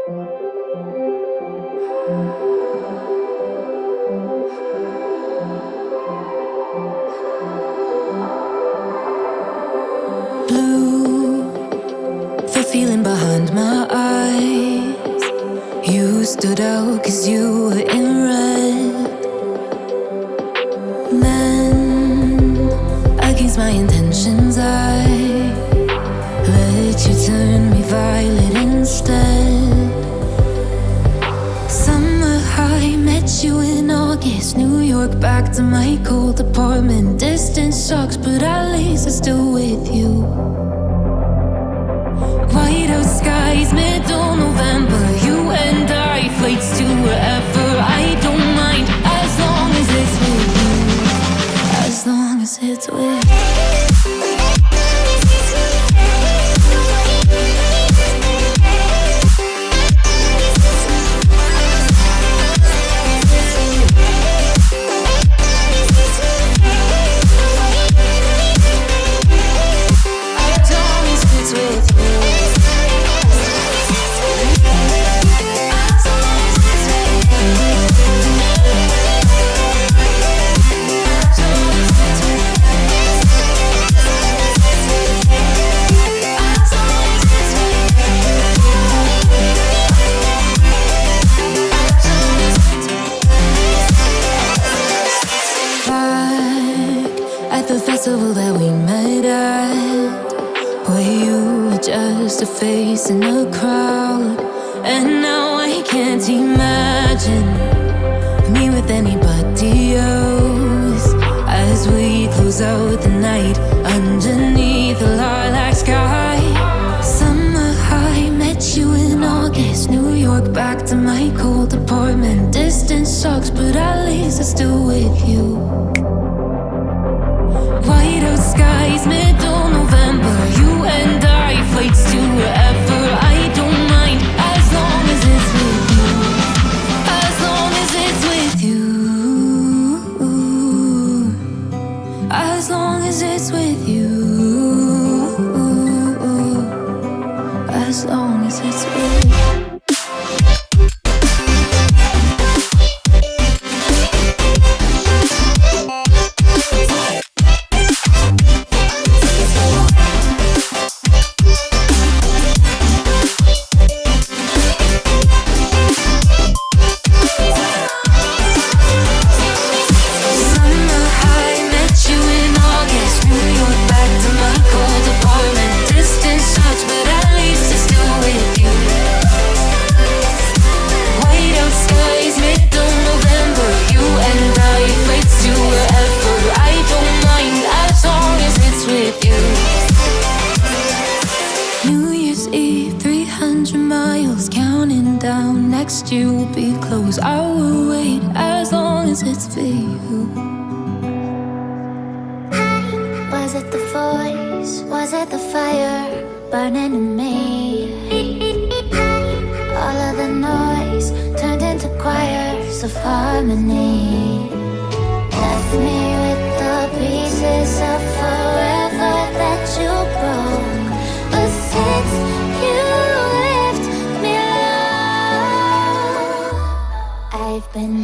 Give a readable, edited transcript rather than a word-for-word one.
Blue, the feeling behind my eyes. You stood out 'cause you were in red. Then, against my intentions, I let you turn me violet instead. Summer high, met you in August. New York, back to my cold apartment. Distance sucks, but at least I'm still with you. White out skies, middle November. You and I, flights to wherever. I don't mind, as long as it's with you. As long as it's with you. That we met at, where you were just a face in a crowd. And now I can't imagine me with anybody else. As we close out the night underneath the lilac sky. Summer high, met you in August. New York, back to my cold apartment. Distance sucks, but at least I'm still with you. White out skies, middle November. You and I, flights to wherever. I don't mind, as long as it's with you. As long as it's with you. As long as it's with you. As long as it's with you. You will be close. I will wait as long as it's for you. Was it the voice? Was it the fire burning in me? All of the noise turned into choirs of harmony. Left me with the pieces of forever that you broke. But since you left me alone, I've been